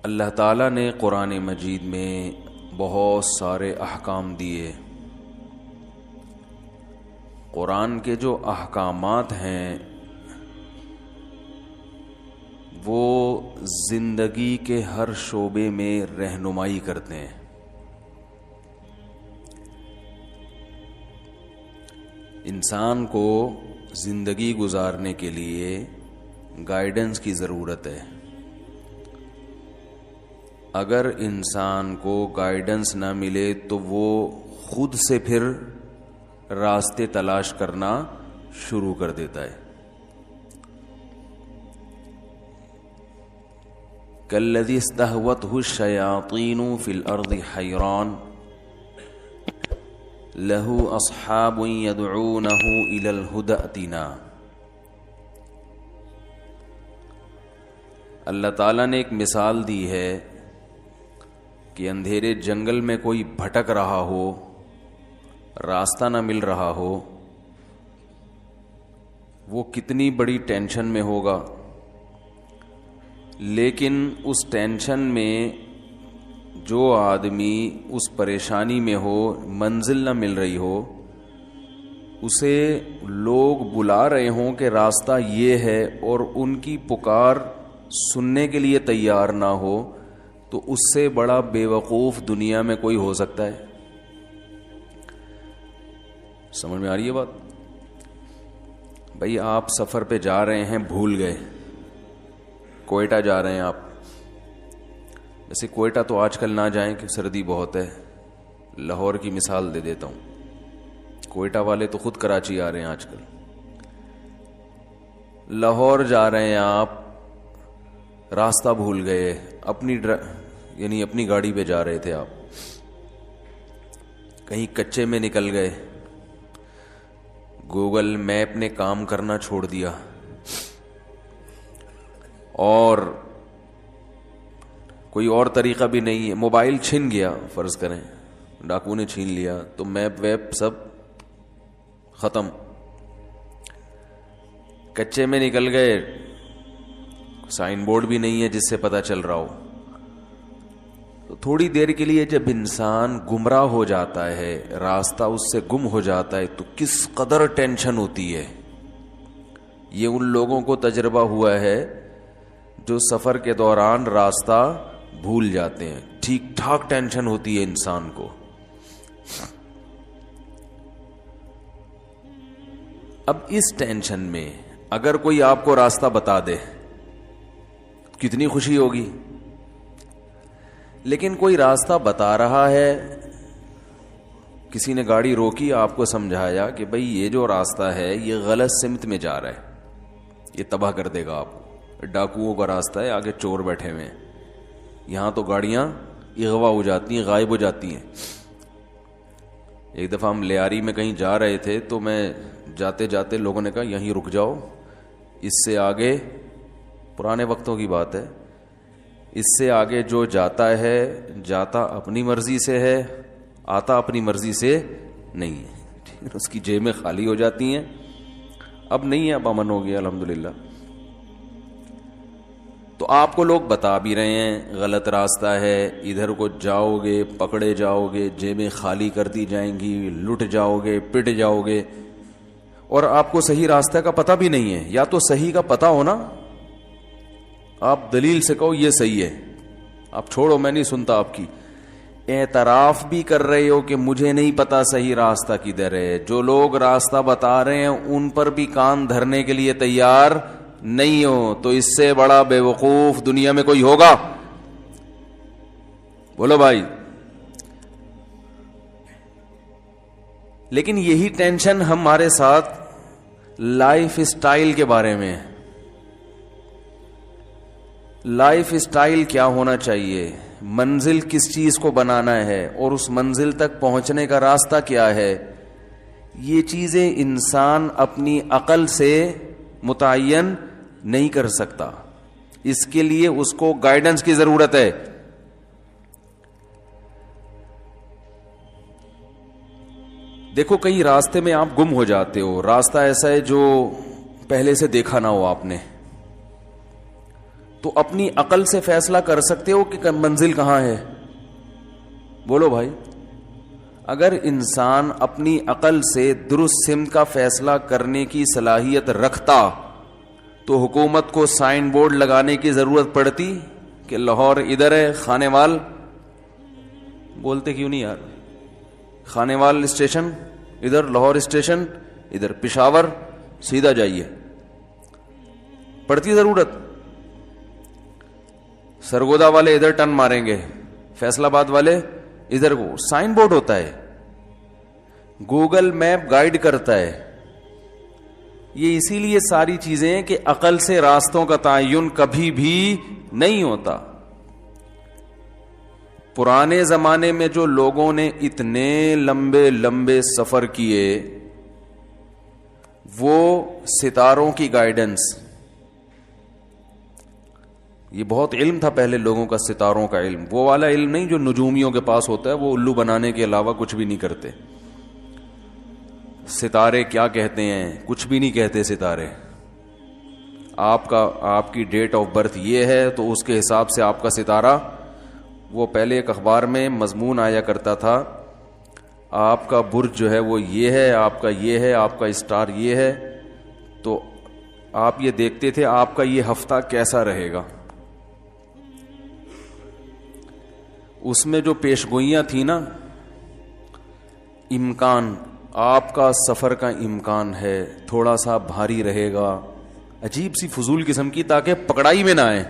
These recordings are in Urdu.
اللہ تعالیٰ نے قرآن مجید میں بہت سارے احکام دیے۔ قرآن کے جو احکامات ہیں وہ زندگی کے ہر شعبے میں رہنمائی کرتے ہیں۔ انسان کو زندگی گزارنے کے لیے گائیڈنس کی ضرورت ہے۔ اگر انسان کو گائیڈنس نہ ملے تو وہ خود سے پھر راستے تلاش کرنا شروع کر دیتا ہے۔ کالذی استہوتہ الشیاطین فی الارض حیران لہ اصحاب یدعونہ الی الہدی ائتنا۔ اللہ تعالیٰ نے ایک مثال دی ہے کہ اندھیرے جنگل میں کوئی بھٹک رہا ہو، راستہ نہ مل رہا ہو، وہ کتنی بڑی ٹینشن میں ہوگا، لیکن اس ٹینشن میں جو آدمی اس پریشانی میں ہو، منزل نہ مل رہی ہو، اسے لوگ بلا رہے ہوں کہ راستہ یہ ہے اور ان کی پکار سننے کے لیے تیار نہ ہو، تو اس سے بڑا بیوقوف دنیا میں کوئی ہو سکتا ہے؟ سمجھ میں آ رہی ہے بات؟ بھائی آپ سفر پہ جا رہے ہیں، بھول گئے، کوئٹہ جا رہے ہیں آپ۔ ویسے کوئٹہ تو آج کل نہ جائیں کہ سردی بہت ہے، لاہور کی مثال دے دیتا ہوں۔ کوئٹہ والے تو خود کراچی آ رہے ہیں آج کل۔ لاہور جا رہے ہیں آپ، راستہ بھول گئے، اپنی گاڑی پہ جا رہے تھے آپ، کہیں کچے میں نکل گئے، گوگل میپ نے کام کرنا چھوڑ دیا اور کوئی اور طریقہ بھی نہیں ہے، موبائل چھن گیا، فرض کریں ڈاکو نے چھین لیا، تو میپ ویپ سب ختم، کچے میں نکل گئے، سائن بورڈ بھی نہیں ہے جس سے پتہ چل رہا ہو۔ تو تھوڑی دیر کے لیے جب انسان گمراہ ہو جاتا ہے، راستہ اس سے گم ہو جاتا ہے، تو کس قدر ٹینشن ہوتی ہے۔ یہ ان لوگوں کو تجربہ ہوا ہے جو سفر کے دوران راستہ بھول جاتے ہیں، ٹھیک ٹھاک ٹینشن ہوتی ہے انسان کو۔ اب اس ٹینشن میں اگر کوئی آپ کو راستہ بتا دے کتنی خوشی ہوگی، لیکن کوئی راستہ بتا رہا ہے، کسی نے گاڑی روکی، آپ کو سمجھایا کہ بھئی یہ جو راستہ ہے یہ غلط سمت میں جا رہا ہے، یہ تباہ کر دے گا آپ کو، ڈاکوؤں کا راستہ ہے، آگے چور بیٹھے ہوئے ہیں، یہاں تو گاڑیاں اغوا ہو جاتی ہیں، غائب ہو جاتی ہیں۔ ایک دفعہ ہم لیاری میں کہیں جا رہے تھے تو میں جاتے جاتے لوگوں نے کہا یہیں رک جاؤ، اس سے آگے، پرانے وقتوں کی بات ہے، اس سے آگے جو جاتا ہے جاتا اپنی مرضی سے ہے، آتا اپنی مرضی سے نہیں ہے، اس کی جیبیں خالی ہو جاتی ہیں۔ اب نہیں ہے، اب امن ہو گیا الحمدللہ۔ تو آپ کو لوگ بتا بھی رہے ہیں غلط راستہ ہے، ادھر کو جاؤ گے پکڑے جاؤ گے، جیبیں خالی کر دی جائیں گی، لٹ جاؤ گے، پٹ جاؤ گے، اور آپ کو صحیح راستہ کا پتہ بھی نہیں ہے۔ یا تو صحیح کا پتہ ہونا، آپ دلیل سے کہو یہ صحیح ہے، آپ چھوڑو میں نہیں سنتا آپ کی، اعتراف بھی کر رہے ہو کہ مجھے نہیں پتا صحیح راستہ کدھر ہے، جو لوگ راستہ بتا رہے ہیں ان پر بھی کان دھرنے کے لیے تیار نہیں ہو، تو اس سے بڑا بیوقوف دنیا میں کوئی ہوگا؟ بولو بھائی۔ لیکن یہی ٹینشن ہمارے ساتھ لائف سٹائل کے بارے میں ہے۔ لائف سٹائل کیا ہونا چاہیے، منزل کس چیز کو بنانا ہے، اور اس منزل تک پہنچنے کا راستہ کیا ہے، یہ چیزیں انسان اپنی عقل سے متعین نہیں کر سکتا، اس کے لیے اس کو گائیڈنس کی ضرورت ہے۔ دیکھو کہیں راستے میں آپ گم ہو جاتے ہو، راستہ ایسا ہے جو پہلے سے دیکھا نہ ہو آپ نے، تو اپنی عقل سے فیصلہ کر سکتے ہو کہ منزل کہاں ہے؟ بولو بھائی. اگر انسان اپنی عقل سے درست سمت کا فیصلہ کرنے کی صلاحیت رکھتا تو حکومت کو سائن بورڈ لگانے کی ضرورت پڑتی کہ لاہور ادھر ہے، خانے وال. بولتے کیوں نہیں یار؟ خانے وال اسٹیشن ادھر، لاہور اسٹیشن ادھر، پشاور سیدھا جائیے. پڑتی ضرورت؟ سرگودا والے ادھر ٹرن ماریں گے، فیصل آباد والے ادھر کو. سائن بورڈ ہوتا ہے، گوگل میپ گائیڈ کرتا ہے. یہ اسی لیے ساری چیزیں کہ عقل سے راستوں کا تعین کبھی بھی نہیں ہوتا. پرانے زمانے میں جو لوگوں نے اتنے لمبے لمبے سفر کیے، وہ ستاروں کی گائیڈنس، یہ بہت علم تھا پہلے لوگوں کا، ستاروں کا علم، وہ والا علم نہیں جو نجومیوں کے پاس ہوتا ہے، وہ الو بنانے کے علاوہ کچھ بھی نہیں کرتے. ستارے کیا کہتے ہیں؟ کچھ بھی نہیں کہتے. ستارے آپ کی ڈیٹ آف برتھ یہ ہے تو اس کے حساب سے آپ کا ستارہ، وہ پہلے ایک اخبار میں مضمون آیا کرتا تھا، آپ کا برج جو ہے وہ یہ ہے، آپ کا یہ ہے، آپ کا اسٹار یہ ہے، تو آپ یہ دیکھتے تھے آپ کا یہ ہفتہ کیسا رہے گا. اس میں جو پیش گوئیاں تھیں نا، امکان، آپ کا سفر کا امکان ہے، تھوڑا سا بھاری رہے گا، عجیب سی فضول قسم کی، تاکہ پکڑائی میں نہ آئے.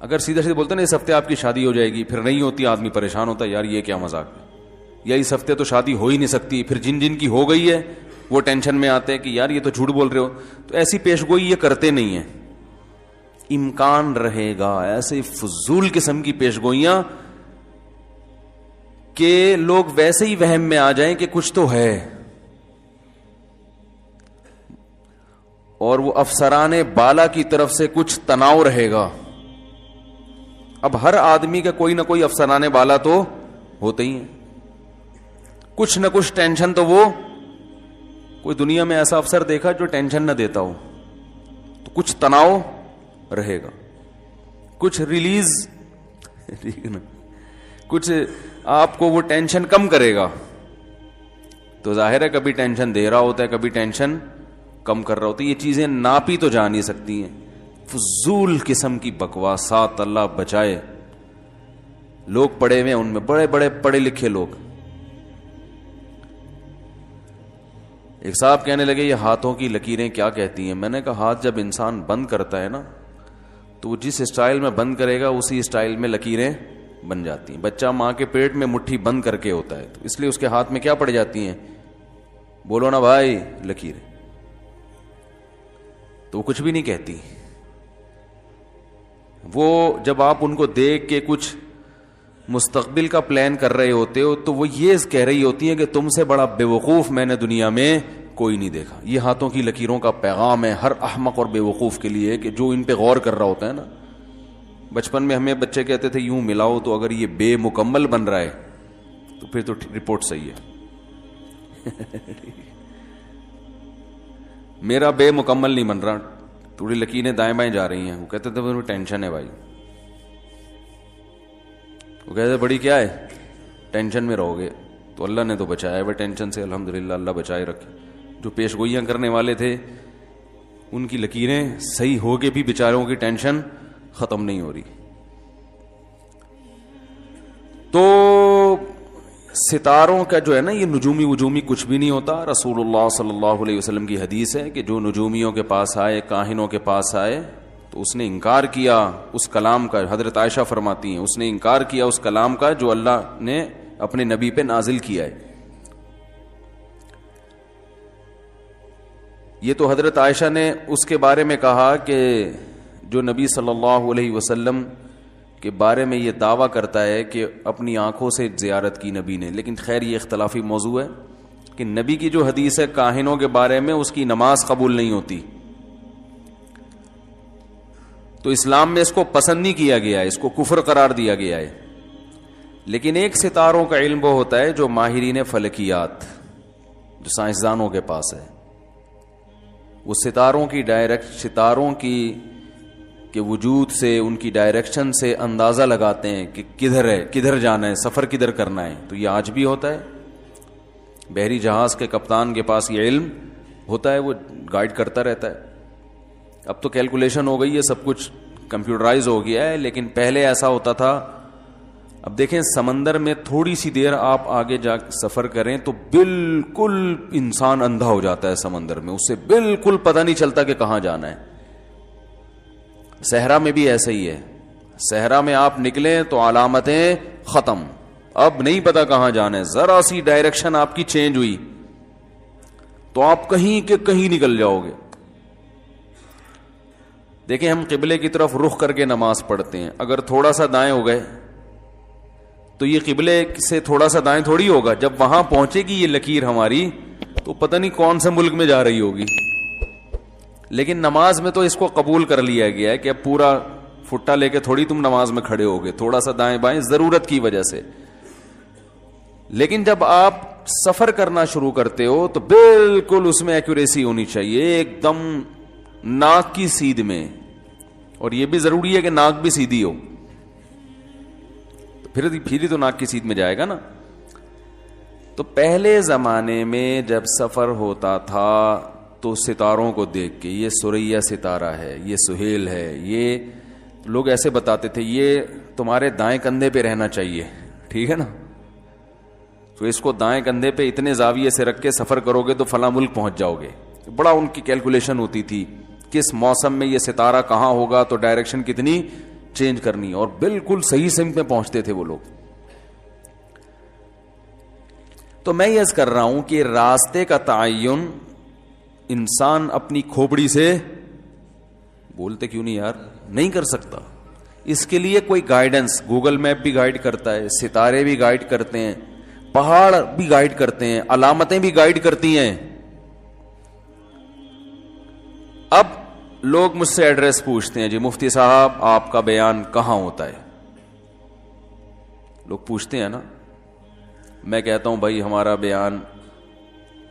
اگر سیدھا سیدھا بولتے نا اس ہفتے آپ کی شادی ہو جائے گی، پھر نہیں ہوتی، آدمی پریشان ہوتا ہے، یار یہ کیا مذاق ہے، یا اس ہفتے تو شادی ہو ہی نہیں سکتی. پھر جن کی ہو گئی ہے وہ ٹینشن میں آتے ہیں کہ یار یہ تو جھوٹ بول رہے ہو. تو ایسی پیش گوئی یہ کرتے نہیں ہیں. امکان رہے گا، ایسے فضول قسم کی پیش گوئیاں کہ لوگ ویسے ہی وہم میں آ جائیں کہ کچھ تو ہے. اور وہ افسران بالا کی طرف سے کچھ تناؤ رہے گا. اب ہر آدمی کا کوئی نہ کوئی افسران بالا تو ہوتے ہی ہیں، کچھ نہ کچھ ٹینشن تو وہ، کوئی دنیا میں ایسا افسر دیکھا جو ٹینشن نہ دیتا ہو؟ تو کچھ تناؤ رہے گا، کچھ ریلیز، کچھ آپ کو وہ ٹینشن کم کرے گا. تو ظاہر ہے کبھی ٹینشن دے رہا ہوتا ہے، کبھی ٹینشن کم کر رہا ہوتا ہے. یہ چیزیں ناپی تو جا نہیں سکتی ہیں. فضول قسم کی بکواسات، اللہ بچائے. لوگ پڑھے ہوئے، ان میں بڑے بڑے پڑھے لکھے لوگ. ایک صاحب کہنے لگے یہ ہاتھوں کی لکیریں کیا کہتی ہیں؟ میں نے کہا ہاتھ جب انسان بند کرتا ہے نا، تو وہ جس اسٹائل میں بند کرے گا اسی اسٹائل میں لکیریں بن جاتی ہیں. بچہ ماں کے پیٹ میں مٹھی بند کر کے ہوتا ہے، تو اس لیے اس کے ہاتھ میں کیا پڑ جاتی ہیں؟ بولو نا بھائی، لکیریں. تو وہ کچھ بھی نہیں کہتی. وہ جب آپ ان کو دیکھ کے کچھ مستقبل کا پلان کر رہے ہوتے ہو تو وہ یہ کہہ رہی ہوتی ہیں کہ تم سے بڑا بے وقوف میں نے دنیا میں کوئی نہیں دیکھا. یہ ہاتھوں کی لکیروں کا پیغام ہے ہر احمق اور بے وقوف کے لیے کہ جو ان پہ غور کر رہا ہوتا ہے نا. بچپن میں ہمیں بچے کہتے تھے یوں ملاؤ، تو اگر یہ بے مکمل بن رہا ہے تو پھر تو رپورٹ صحیح ہے. میرا بے مکمل نہیں بن رہا، تھوڑی لکیریں دائیں بائیں جا رہی ہیں. وہ کہتے تھے مجھے ٹینشن ہے بھائی. وہ کہتے بڑی کیا ہے، ٹینشن میں رہو گے. تو اللہ نے تو بچایا ہے ٹینشن سے، الحمدللہ، اللہ بچائے رکھے. جو پیش گوئیاں کرنے والے تھے ان کی لکیریں صحیح ہو کے بھی بیچاروں کی ٹینشن ختم نہیں ہو رہی. تو ستاروں کا جو ہے نا، یہ نجومی وجومی کچھ بھی نہیں ہوتا. رسول اللہ صلی اللہ علیہ وسلم کی حدیث ہے کہ جو نجومیوں کے پاس آئے، کاہنوں کے پاس آئے، تو اس نے انکار کیا اس کلام کا. حضرت عائشہ فرماتی ہیں اس نے انکار کیا اس کلام کا جو اللہ نے اپنے نبی پہ نازل کیا ہے. یہ تو حضرت عائشہ نے اس کے بارے میں کہا کہ جو نبی صلی اللہ علیہ وسلم کے بارے میں یہ دعویٰ کرتا ہے کہ اپنی آنکھوں سے زیارت کی نبی نے. لیکن خیر یہ اختلافی موضوع ہے کہ نبی کی جو حدیث ہے کاہنوں کے بارے میں، اس کی نماز قبول نہیں ہوتی. تو اسلام میں اس کو پسند نہیں کیا گیا ہے، اس کو کفر قرار دیا گیا ہے. لیکن ایک ستاروں کا علم وہ ہوتا ہے جو ماہرین فلکیات، جو سائنسدانوں کے پاس ہے. وہ ستاروں کی کے وجود سے، ان کی ڈائریکشن سے اندازہ لگاتے ہیں کہ کدھر ہے، کدھر جانا ہے، سفر کدھر کرنا ہے. تو یہ آج بھی ہوتا ہے. بحری جہاز کے کپتان کے پاس یہ علم ہوتا ہے، وہ گائیڈ کرتا رہتا ہے. اب تو کیلکولیشن ہو گئی ہے، سب کچھ کمپیوٹرائز ہو گیا ہے، لیکن پہلے ایسا ہوتا تھا. اب دیکھیں سمندر میں تھوڑی سی دیر آپ آگے جا سفر کریں تو بالکل انسان اندھا ہو جاتا ہے سمندر میں، اسے بالکل پتہ نہیں چلتا کہ کہاں جانا ہے. صحرا میں بھی ایسا ہی ہے. صحرا میں آپ نکلیں تو علامتیں ختم، اب نہیں پتا کہاں جانا ہے. ذرا سی ڈائریکشن آپ کی چینج ہوئی تو آپ کہیں کے کہیں نکل جاؤ گے. دیکھیں ہم قبلے کی طرف رخ کر کے نماز پڑھتے ہیں، اگر تھوڑا سا دائیں ہو گئے تو یہ قبلے سے تھوڑا سا دائیں تھوڑی ہوگا. جب وہاں پہنچے گی یہ لکیر ہماری تو پتہ نہیں کون سے ملک میں جا رہی ہوگی. لیکن نماز میں تو اس کو قبول کر لیا گیا ہے کہ اب پورا فٹا لے کے تھوڑی تم نماز میں کھڑے ہوگے، تھوڑا سا دائیں بائیں ضرورت کی وجہ سے. لیکن جب آپ سفر کرنا شروع کرتے ہو تو بالکل اس میں ایکوریسی ہونی چاہیے، ایک دم ناک کی سیدھ میں. اور یہ بھی ضروری ہے کہ ناک بھی سیدھی ہو، پھر ہی تو ناک کی سیدھ میں جائے گا نا. تو پہلے زمانے میں جب سفر ہوتا تھا تو ستاروں کو دیکھ کے، یہ سریا ستارہ ہے، یہ سہیل ہے، یہ لوگ ایسے بتاتے تھے یہ تمہارے دائیں کندھے پہ رہنا چاہیے، ٹھیک ہے نا. تو اس کو دائیں کندھے پہ اتنے زاویے سے رکھ کے سفر کرو گے تو فلاں ملک پہنچ جاؤ گے. بڑا ان کی کیلکولیشن ہوتی تھی کس موسم میں یہ ستارہ کہاں ہوگا تو ڈائریکشن کتنی چینج کرنی، اور بالکل صحیح سمت میں پہنچتے تھے وہ لوگ. تو میں یہ عرض کر رہا ہوں کہ راستے کا تعین انسان اپنی کھوپڑی سے، بولتے کیوں نہیں یار، نہیں کر سکتا. اس کے لیے کوئی گائیڈنس، گوگل میپ بھی گائیڈ کرتا ہے، ستارے بھی گائیڈ کرتے ہیں، پہاڑ بھی گائیڈ کرتے ہیں، علامتیں بھی گائیڈ کرتی ہیں. اب لوگ مجھ سے ایڈریس پوچھتے ہیں، جی مفتی صاحب آپ کا بیان کہاں ہوتا ہے؟ لوگ پوچھتے ہیں نا. میں کہتا ہوں بھائی ہمارا بیان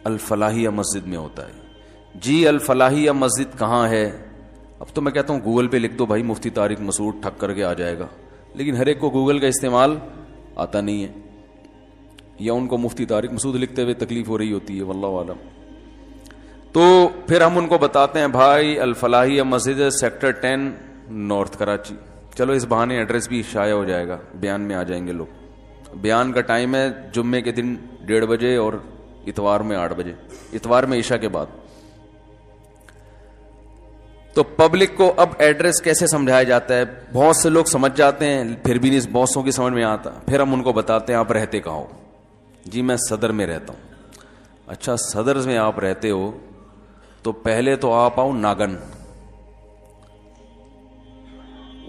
الفلاحیہ مسجد میں ہوتا ہے. جی الفلاحیہ مسجد کہاں ہے؟ اب تو میں کہتا ہوں گوگل پہ لکھ دو بھائی، مفتی طارق مسعود ٹھک کر کے آ جائے گا. لیکن ہر ایک کو گوگل کا استعمال آتا نہیں ہے، یا ان کو مفتی طارق مسعود لکھتے ہوئے تکلیف ہو رہی ہوتی ہے، واللہ عالم. تو پھر ہم ان کو بتاتے ہیں بھائی الفلاحیہ مسجد سیکٹر 10 نارتھ کراچی. چلو اس بہانے ایڈریس بھی شائع ہو جائے گا، بیان میں آ جائیں گے لوگ. بیان کا ٹائم ہے جمعے کے دن 1:30 بجے اور اتوار میں 8 بجے، اتوار میں عشاء کے بعد. تو پبلک کو اب ایڈریس کیسے سمجھایا جاتا ہے؟ بہت سے لوگ سمجھ جاتے ہیں، پھر بھی نہیں بہت سو کی سمجھ میں آتا. پھر ہم ان کو بتاتے ہیں آپ رہتے کہاں ہو؟ جی میں صدر میں رہتا ہوں. اچھا صدر میں آپ رہتے ہو تو پہلے تو آپ آؤ ناگن.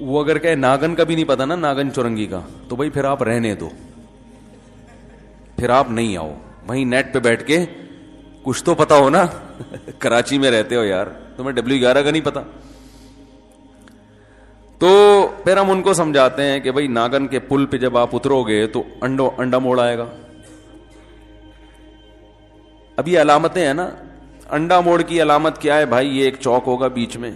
وہ اگر کہے ناگن کا بھی نہیں پتا نا، ناگن چورنگی کا، تو بھائی پھر آپ رہنے دو، پھر آپ نہیں آؤ. وہیں نیٹ پہ بیٹھ کے کچھ تو پتا ہو نا. کراچی میں رہتے ہو یار، تمہیں W11 کا نہیں پتا. تو پھر ہم ان کو سمجھاتے ہیں کہ بھائی ناگن کے پل پہ جب آپ اترو گے تو انڈا موڑ آئے گا. اب یہ علامتیں ہیں نا. انڈا موڑ کی علامت کیا ہے بھائی؟ یہ ایک چوک ہوگا بیچ میں،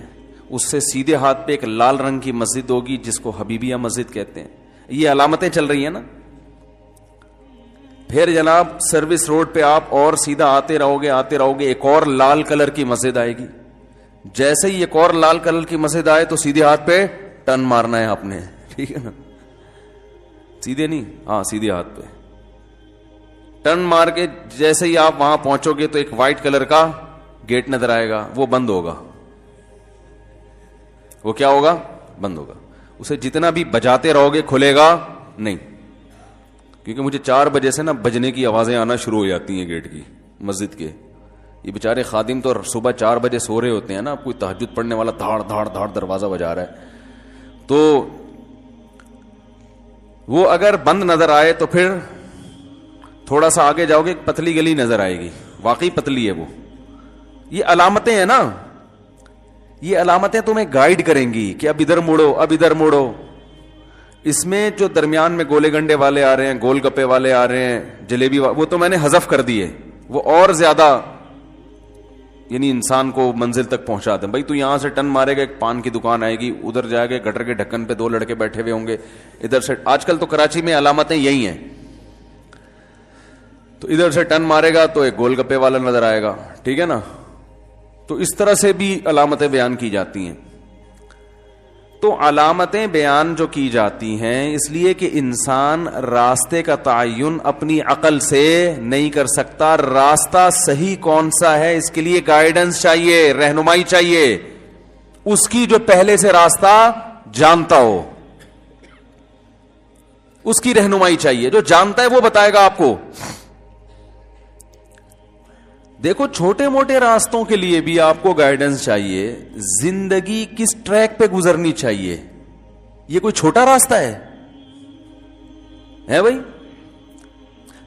اس سے سیدھے ہاتھ پہ ایک لال رنگ کی مسجد ہوگی جس کو حبیبیہ مسجد کہتے ہیں. یہ علامتیں چل رہی ہیں نا. پھر جناب سروس روڈ پہ آپ اور سیدھا آتے رہو گے، ایک اور لال کلر کی مسجد آئے گی. جیسے ہی ایک اور لال کلر کی مسجد آئے تو سیدھے ہاتھ پہ ٹرن مارنا ہے آپ نے، ٹھیک ہے نا. سیدھے نہیں، ہاں سیدھے ہاتھ پہ ٹرن مار کے جیسے ہی آپ وہاں پہنچو گے تو ایک وائٹ کلر کا گیٹ نظر آئے گا، وہ بند ہوگا. وہ کیا ہوگا؟ بند ہوگا. اسے جتنا بھی بجاتے رہو گے کھلے گا نہیں، کیونکہ مجھے 4 بجے سے نا بجنے کی آوازیں آنا شروع ہو جاتی ہیں گیٹ کی، مسجد کے. یہ بیچارے خادم تو صبح 4 بجے سو رہے ہوتے ہیں نا. کوئی تہجد پڑھنے والا دھاڑ دھاڑ دھاڑ دروازہ بجا رہا ہے، تو وہ اگر بند نظر آئے تو پھر تھوڑا سا آگے جاؤ گے پتلی گلی نظر آئے گی، واقعی پتلی ہے وہ. یہ علامتیں ہیں نا، یہ علامتیں تمہیں گائیڈ کریں گی کہ اب ادھر مڑو، اب ادھر مڑو. اس میں جو درمیان میں گولے گنڈے والے آ رہے ہیں، گول گپے والے آ رہے ہیں، جلیبی وہ تو میں نے حذف کر دیے، وہ اور زیادہ یعنی انسان کو منزل تک پہنچا دیں. بھائی تو یہاں سے ٹن مارے گا, ایک پان کی دکان آئے گی, ادھر جائے گا گٹر کے ڈھکن پہ 2 لڑکے بیٹھے ہوئے ہوں گے, ادھر سے آج کل تو کراچی میں علامتیں یہی ہیں, تو ادھر سے ٹن مارے گا تو ایک گول گپے والا نظر آئے گا, ٹھیک ہے نا. تو اس طرح سے بھی علامتیں بیان کی جاتی ہیں. تو علامتیں بیان جو کی جاتی ہیں اس لیے کہ انسان راستے کا تعین اپنی عقل سے نہیں کر سکتا. راستہ صحیح کون سا ہے اس کے لیے گائیڈنس چاہیے, رہنمائی چاہیے, اس کی جو پہلے سے راستہ جانتا ہو, اس کی رہنمائی چاہیے. جو جانتا ہے وہ بتائے گا آپ کو. دیکھو چھوٹے موٹے راستوں کے لیے بھی آپ کو گائیڈنس چاہیے. زندگی کس ٹریک پہ گزرنی چاہیے, یہ کوئی چھوٹا راستہ ہے بھائی.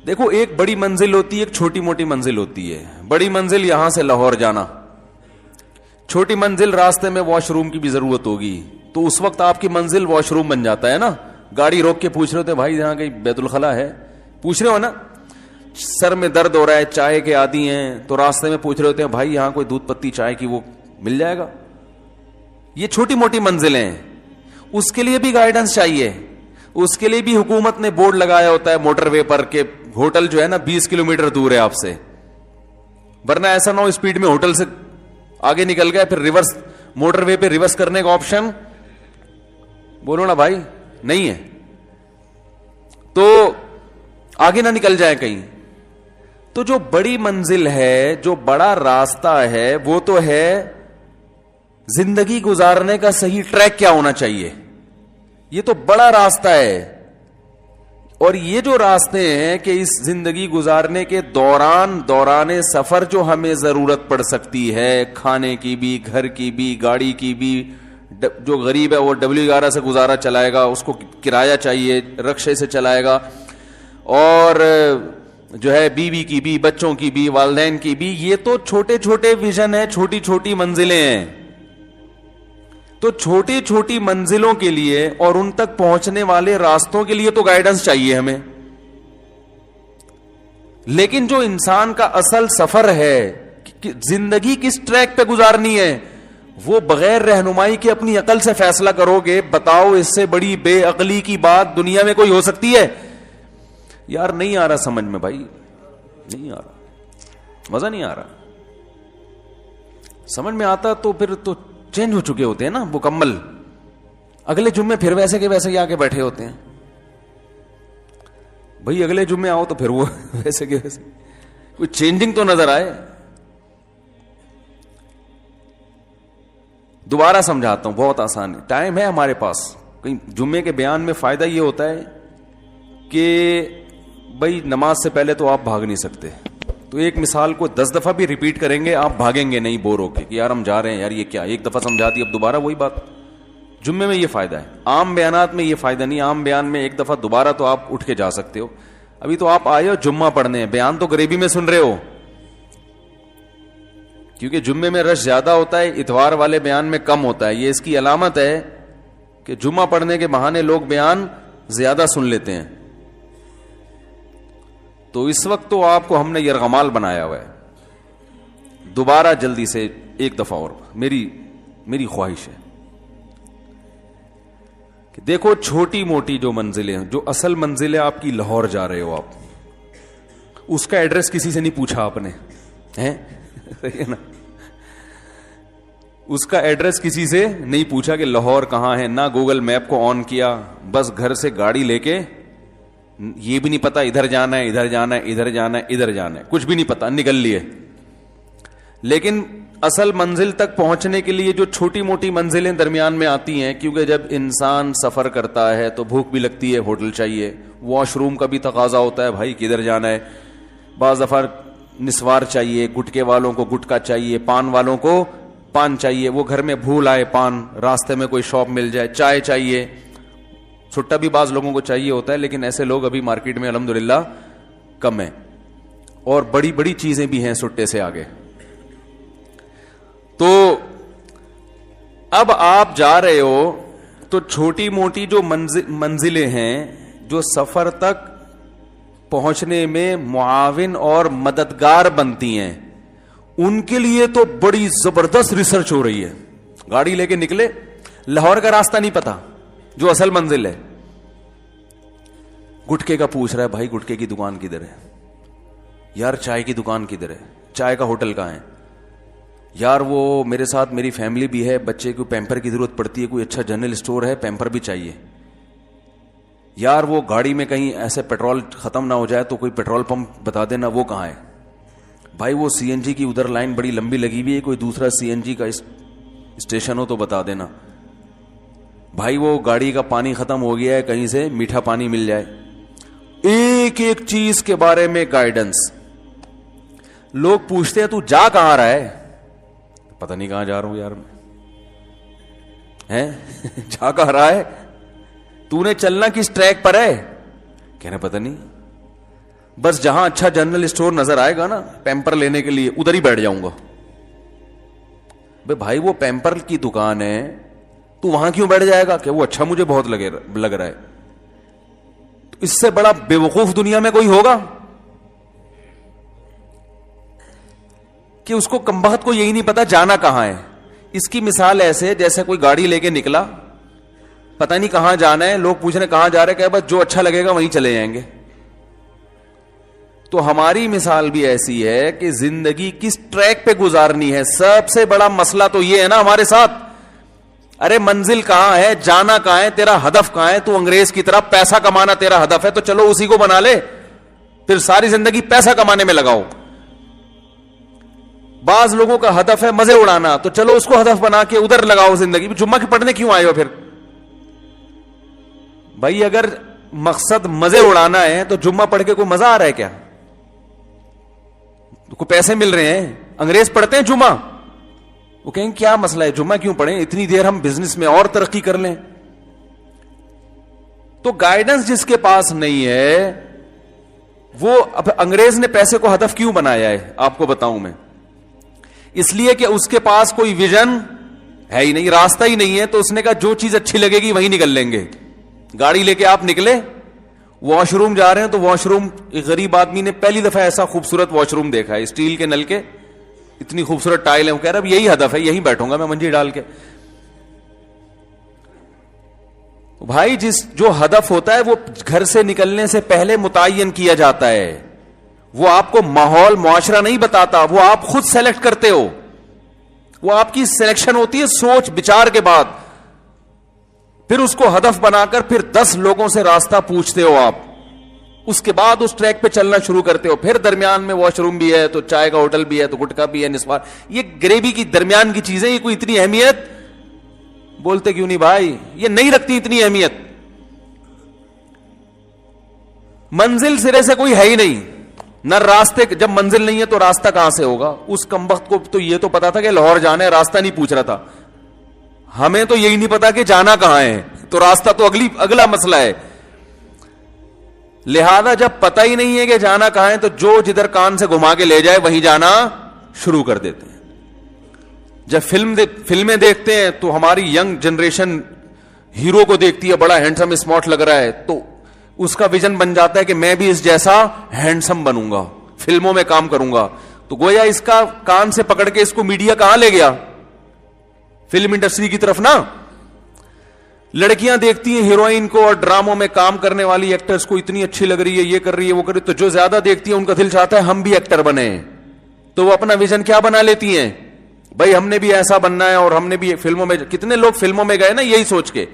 دیکھو ایک بڑی منزل ہوتی ہے, ایک چھوٹی موٹی منزل ہوتی ہے. بڑی منزل یہاں سے لاہور جانا, چھوٹی منزل راستے میں واش روم کی بھی ضرورت ہوگی, تو اس وقت آپ کی منزل واش روم بن جاتا ہے نا. گاڑی روک کے پوچھ رہے ہوتے بھائی یہاں کہیں بیت الخلا ہے, پوچھ رہے ہو نا. سر میں درد ہو رہا ہے, چائے کے عادی ہیں, تو راستے میں پوچھ رہے ہوتے ہیں بھائی یہاں کوئی دودھ پتی چائے کی وہ مل جائے گا. یہ چھوٹی موٹی منزلیں ہیں, اس کے لیے بھی گائیڈنس چاہیے. اس کے لیے بھی حکومت نے بورڈ لگایا ہوتا ہے موٹر وے پر کہ ہوٹل جو ہے نا 20 کلومیٹر دور ہے آپ سے, ورنہ ایسا نہ ہو اسپیڈ میں ہوٹل سے آگے نکل گئے پھر ریورس موٹر وے پہ ریورس کرنے کا آپشن بولو نا بھائی نہیں ہے, تو آگے نہ نکل جائے کہیں. تو جو بڑی منزل ہے, جو بڑا راستہ ہے, وہ تو ہے زندگی گزارنے کا صحیح ٹریک کیا ہونا چاہیے. یہ تو بڑا راستہ ہے. اور یہ جو راستے ہیں کہ اس زندگی گزارنے کے دوران سفر جو ہمیں ضرورت پڑ سکتی ہے, کھانے کی بھی, گھر کی بھی, گاڑی کی بھی. جو غریب ہے وہ W11 سے گزارا چلائے گا, اس کو کرایہ چاہیے, رکشے سے چلائے گا. اور جو ہے بیوی کی بھی, بچوں کی بھی, والدین کی بھی. یہ تو چھوٹے چھوٹے ویژن ہیں, چھوٹی چھوٹی منزلیں ہیں. تو چھوٹی چھوٹی منزلوں کے لیے اور ان تک پہنچنے والے راستوں کے لیے تو گائیڈنس چاہیے ہمیں. لیکن جو انسان کا اصل سفر ہے, زندگی کس ٹریک پہ گزارنی ہے, وہ بغیر رہنمائی کے اپنی عقل سے فیصلہ کرو گے. بتاؤ اس سے بڑی بے عقلی کی بات دنیا میں کوئی ہو سکتی ہے؟ یار نہیں آ رہا سمجھ میں بھائی, نہیں آ رہا, مزہ نہیں آ رہا. سمجھ میں آتا تو پھر تو چینج ہو چکے ہوتے ہیں نا مکمل. اگلے جمعے پھر ویسے کے ویسے ہی آ کے بیٹھے ہوتے ہیں. بھائی اگلے جمعے آؤ تو پھر وہ ویسے کے ویسے, کوئی چینجنگ تو نظر آئے. دوبارہ سمجھاتا ہوں, بہت آسان ہے, ٹائم ہے ہمارے پاس. کہیں جمعے کے بیان میں فائدہ یہ ہوتا ہے کہ بھائی نماز سے پہلے تو آپ بھاگ نہیں سکتے, تو ایک مثال کو 10 دفعہ بھی ریپیٹ کریں گے آپ بھاگیں گے نہیں بور ہو کے کہ یار ہم جا رہے ہیں, یار یہ کیا, ایک دفعہ سمجھا دی اب دوبارہ وہی بات. جمعے میں یہ فائدہ ہے, عام بیانات میں یہ فائدہ نہیں. عام بیان میں ایک دفعہ دوبارہ تو آپ اٹھ کے جا سکتے ہو. ابھی تو آپ آئے ہو جمعہ پڑھنے ہیں, بیان تو غریبی میں سن رہے ہو, کیونکہ جمعے میں رش زیادہ ہوتا ہے, اتوار والے بیان میں کم ہوتا ہے. یہ اس کی علامت ہے کہ جمعہ پڑھنے کے بہانے لوگ بیان زیادہ سن لیتے ہیں. تو اس وقت تو آپ کو ہم نے یرغمال بنایا ہوا ہے, دوبارہ جلدی سے ایک دفعہ اور میری خواہش ہے کہ دیکھو چھوٹی موٹی جو منزلیں ہیں, جو اصل منزل ہے آپ کی لاہور جا رہے ہو آپ, اس کا ایڈریس کسی سے نہیں پوچھا آپ نے, صحیح ہے نا, اس کا ایڈریس کسی سے نہیں پوچھا کہ لاہور کہاں ہے, نہ گوگل میپ کو آن کیا, بس گھر سے گاڑی لے کے, یہ بھی نہیں پتا ادھر جانا ہے, ادھر جانا ہے, ادھر جانا ہے, ادھر جانا ہے, کچھ بھی نہیں پتا, نکل لیے. لیکن اصل منزل تک پہنچنے کے لیے جو چھوٹی موٹی منزلیں درمیان میں آتی ہیں, کیونکہ جب انسان سفر کرتا ہے تو بھوک بھی لگتی ہے, ہوٹل چاہیے, واش روم کا بھی تقاضا ہوتا ہے, بھائی کدھر جانا ہے, بعض دفعہ نسوار چاہیے, گٹکے والوں کو گٹکا چاہیے, پان والوں کو پان چاہیے, وہ گھر میں بھول آئے پان, راستے میں کوئی شاپ مل جائے, چائے چاہیے, چھٹا بھی بعض لوگوں کو چاہیے ہوتا ہے, لیکن ایسے لوگ ابھی مارکیٹ میں الحمدللہ کم ہیں, اور بڑی بڑی چیزیں بھی ہیں سٹے سے آگے. تو اب آپ جا رہے ہو تو چھوٹی موٹی جو منزلیں ہیں جو سفر تک پہنچنے میں معاون اور مددگار بنتی ہیں, ان کے لیے تو بڑی زبردست ریسرچ ہو رہی ہے. گاڑی لے کے نکلے, لاہور کا راستہ نہیں پتا جو اصل منزل ہے, گٹکے کا پوچھ رہا ہے, بھائی گٹکے کی دکان کدھر ہے یار, چائے کی دکان کدھر ہے, چائے کا ہوٹل کہاں ہے یار, وہ میرے ساتھ میری فیملی بھی ہے, بچے کو پیمپر کی ضرورت پڑتی ہے, کوئی اچھا جنرل اسٹور ہے, پیمپر بھی چاہیے یار, وہ گاڑی میں کہیں ایسے پیٹرول ختم نہ ہو جائے تو کوئی پیٹرول پمپ بتا دینا وہ کہاں ہے, بھائی وہ سی این جی کی ادھر لائن بڑی لمبی لگی ہوئی ہے, کوئی دوسرا سی این جی کا اسٹیشن ہو تو بتا دینا, بھائی وہ گاڑی کا پانی ختم ہو گیا ہے, کہیں سے میٹھا پانی مل جائے. ایک ایک چیز کے بارے میں گائیڈنس. لوگ پوچھتے ہیں تو جا کہاں رہا ہے, پتہ نہیں کہاں جا رہا ہوں یار میں, جا کہاں رہا ہے, تو نے چلنا کس ٹریک پر ہے, کہنا پتہ نہیں, بس جہاں اچھا جنرل اسٹور نظر آئے گا نا پیمپر لینے کے لیے ادھر ہی بیٹھ جاؤں گا. بھائی وہ پیمپر کی دکان ہے, تو وہاں کیوں بیٹھ جائے گا, کہ وہ اچھا مجھے بہت لگ رہا ہے. تو اس سے بڑا بے وقوف دنیا میں کوئی ہوگا کہ اس کو کمبخت کو یہی نہیں پتا جانا کہاں ہے. اس کی مثال ایسے جیسے کوئی گاڑی لے کے نکلا, پتہ نہیں کہاں جانا ہے, لوگ پوچھ رہے کہاں جا رہے, کہ بس جو اچھا لگے گا وہیں چلے جائیں گے. تو ہماری مثال بھی ایسی ہے کہ زندگی کس ٹریک پہ گزارنی ہے. سب سے بڑا مسئلہ تو یہ ہے نا ہمارے ساتھ, ارے منزل کہاں ہے, جانا کہاں ہے, تیرا ہدف کہاں ہے. تو انگریز کی طرح پیسہ کمانا تیرا ہدف ہے تو چلو اسی کو بنا لے, پھر ساری زندگی پیسہ کمانے میں لگاؤ. بعض لوگوں کا ہدف ہے مزے اڑانا, تو چلو اس کو ہدف بنا کے ادھر لگاؤ زندگی. جمعہ کے پڑھنے کیوں آئے ہو پھر بھائی؟ اگر مقصد مزے اڑانا ہے تو جمعہ پڑھ کے کوئی مزہ آ رہا ہے کیا؟ کو پیسے مل رہے ہیں. انگریز پڑھتے ہیں جمعہ, وہ کہیں کیا مسئلہ ہے جمعہ کیوں پڑھیں, اتنی دیر ہم بزنس میں اور ترقی کر لیں. تو گائیڈنس جس کے پاس نہیں ہے وہ, اب انگریز نے پیسے کو ہدف کیوں بنایا ہے آپ کو بتاؤں میں, اس لیے کہ اس کے پاس کوئی ویژن ہے ہی نہیں, راستہ ہی نہیں ہے. تو اس نے کہا جو چیز اچھی لگے گی وہیں نکل لیں گے. گاڑی لے کے آپ نکلے, واش روم جا رہے ہیں, تو واش روم, ایک غریب آدمی نے پہلی دفعہ ایسا خوبصورت واش روم دیکھا ہے, اسٹیل کے نل کے, اتنی خوبصورت ٹائل ہے, وہ کہہ رہا اب یہی ہدف ہے, یہیں بیٹھوں گا میں منجی ڈال کے. بھائی جو ہدف ہوتا ہے وہ گھر سے نکلنے سے پہلے متعین کیا جاتا ہے. وہ آپ کو ماحول معاشرہ نہیں بتاتا, وہ آپ خود سلیکٹ کرتے ہو. وہ آپ کی سلیکشن ہوتی ہے سوچ بچار کے بعد. پھر اس کو ہدف بنا کر پھر 10 لوگوں سے راستہ پوچھتے ہو آپ, اس کے بعد اس ٹریک پہ چلنا شروع کرتے ہو. پھر درمیان میں واش روم بھی ہے, تو چائے کا ہوٹل بھی ہے, تو گٹکا بھی ہے, نسوار, یہ گریوی کی درمیان کی چیزیں, یہ کوئی اتنی اہمیت, بولتے کیوں نہیں بھائی, یہ نہیں رکھتی اتنی اہمیت. منزل سرے سے کوئی ہے ہی نہیں, نہ راستے, جب منزل نہیں ہے تو راستہ کہاں سے ہوگا. اس کمبخت کو تو یہ تو پتا تھا کہ لاہور جانا ہے, راستہ نہیں پوچھ رہا تھا. ہمیں تو یہی نہیں پتا کہ جانا کہاں ہے, تو راستہ تو اگلا مسئلہ ہے. لہذا جب پتہ ہی نہیں ہے کہ جانا کہاں ہے, تو جو جدھر کان سے گھما کے لے جائے وہیں جانا شروع کر دیتے ہیں. جب فلمیں دیکھتے ہیں تو ہماری ینگ جنریشن ہیرو کو دیکھتی ہے, بڑا ہینڈسم اسمارٹ لگ رہا ہے, تو اس کا ویژن بن جاتا ہے کہ میں بھی اس جیسا ہینڈسم بنوں گا, فلموں میں کام کروں گا. تو گویا اس کا کان سے پکڑ کے اس کو میڈیا کہاں لے گیا, فلم انڈسٹری کی طرف نا. لڑکیاں دیکھتی ہیں ہیروئن کو, اور ڈراموں میں کام کرنے والی ایکٹرز کو اتنی اچھی لگ رہی ہے, یہ کر رہی ہے, وہ کر رہی ہے, تو جو زیادہ دیکھتی ہیں ان کا دل چاہتا ہے ہم بھی ایکٹر بنے. تو وہ اپنا ویژن کیا بنا لیتی ہیں, بھائی ہم نے بھی ایسا بننا ہے, اور ہم نے بھی فلموں میں, کتنے لوگ فلموں میں گئے نا یہی سوچ کے.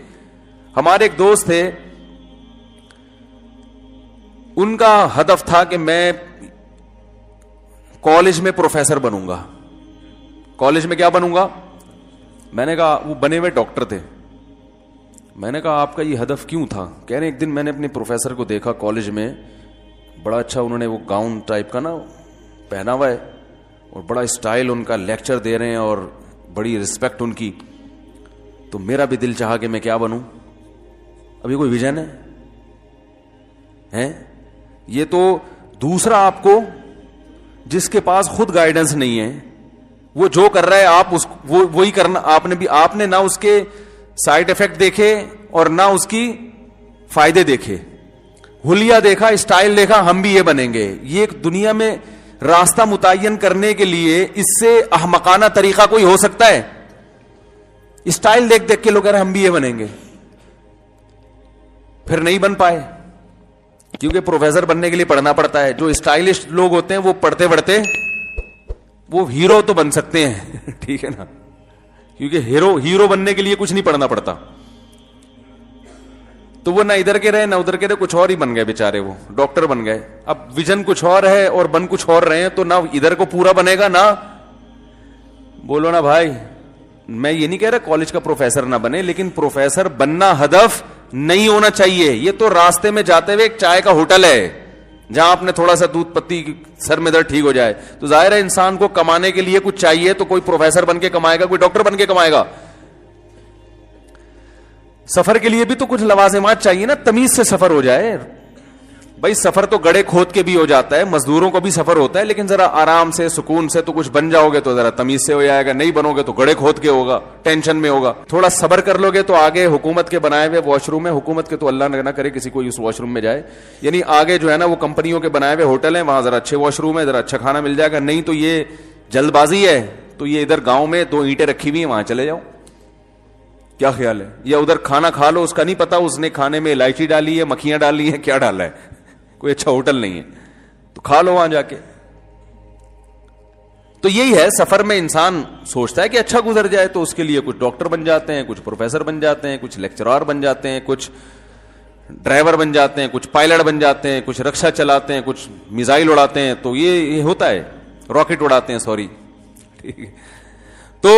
ہمارے ایک دوست تھے, ان کا ہدف تھا کہ میں کالج میں پروفیسر بنوں گا. کالج میں کیا بنوں گا؟ میں نے کہا, وہ بنے ہوئے ڈاکٹر تھے. میں نے کہا آپ کا یہ ہدف کیوں تھا؟ کہہ رہے ایک دن میں نے اپنے پروفیسر کو دیکھا کالج میں, بڑا اچھا انہوں نے وہ گاؤن ٹائپ کا نا پہنا ہوا ہے, اور بڑا اسٹائل ان کا, لیکچر دے رہے ہیں اور بڑی رسپیکٹ ان کی. تو میرا بھی دل چاہا کہ میں کیا بنوں. ابھی کوئی ویژن ہے؟ یہ تو دوسرا آپ کو, جس کے پاس خود گائیڈنس نہیں ہے, وہ جو کر رہا ہے آپ وہی کرنا. آپ نے نہ اس کے سائیڈ ایفیکٹ دیکھے اور نہ اس کی فائدے دیکھے, حلیہ دیکھا, اسٹائل دیکھا, ہم بھی یہ بنیں گے. یہ ایک دنیا میں راستہ متعین کرنے کے لیے اس سے احمقانہ طریقہ کوئی ہو سکتا ہے؟ اسٹائل دیکھ دیکھ کے لوگ ہم بھی یہ بنیں گے، پھر نہیں بن پائے، کیونکہ پروفیسر بننے کے لیے پڑھنا پڑتا ہے. جو اسٹائلش لوگ ہوتے ہیں وہ پڑھتے پڑھتے وہ ہیرو تو بن سکتے ہیں ٹھیک ہے نا، کیونکہ ہیرو بننے کے لیے کچھ نہیں پڑھنا پڑتا. تو وہ نہ ادھر کے رہے نہ ادھر کے رہے، کچھ اور ہی بن گئے بیچارے، وہ ڈاکٹر بن گئے. اب ویژن کچھ اور ہے اور بن کچھ اور رہے ہیں، تو نہ ادھر کو پورا بنے گا نہ. بولو نا بھائی، میں یہ نہیں کہہ رہا کالج کا پروفیسر نہ بنے، لیکن پروفیسر بننا ہدف نہیں ہونا چاہیے. یہ تو راستے میں جاتے ہوئے ایک چائے کا ہوٹل ہے جہاں آپ نے تھوڑا سا دودھ پتی سر میں درد ٹھیک ہو جائے. تو ظاہر ہے انسان کو کمانے کے لیے کچھ چاہیے، تو کوئی پروفیسر بن کے کمائے گا، کوئی ڈاکٹر بن کے کمائے گا. سفر کے لیے بھی تو کچھ لوازمات چاہیے نا، تمیز سے سفر ہو جائے. بھائی سفر تو گڑے کھود کے بھی ہو جاتا ہے، مزدوروں کو بھی سفر ہوتا ہے، لیکن ذرا آرام سے سکون سے. تو کچھ بن جاؤ گے تو ذرا تمیز سے ہو جائے گا، نہیں بنو گے تو گڑے کھود کے ہوگا، ٹینشن میں ہوگا. تھوڑا صبر کر لو گے تو آگے حکومت کے بنائے ہوئے واش روم ہے، حکومت کے تو اللہ نہ کرے کسی کو اس واش روم میں جائے، یعنی آگے جو ہے نا وہ کمپنیوں کے بنائے ہوئے ہوٹل ہیں، وہاں ذرا اچھے واش روم ہے، ذرا اچھا کھانا مل جائے گا. نہیں تو یہ جلد بازی ہے تو یہ ادھر گاؤں میں 2 اینٹیں رکھی ہوئی ہیں، وہاں چلے جاؤ. کیا خیال ہے؟ یا ادھر کھانا کھا لو، اس کا نہیں پتا اس نے کھانے میں الائچی ڈالی ہے، مکھیاں ڈالی ہیں، کیا ڈالا ہے، کوئی اچھا ہوٹل نہیں ہے، تو کھا لو وہاں جا کے. تو یہی ہے، سفر میں انسان سوچتا ہے کہ اچھا گزر جائے، تو اس کے لیے کچھ ڈاکٹر بن جاتے ہیں، کچھ پروفیسر بن جاتے ہیں، کچھ لیکچرار بن جاتے ہیں، کچھ ڈرائیور بن جاتے ہیں، کچھ پائلٹ بن جاتے ہیں، کچھ رکشا چلاتے ہیں، کچھ میزائل اڑاتے ہیں. تو یہ ہوتا ہے، راکٹ اڑاتے ہیں، سوری. ٹھیک ہے، تو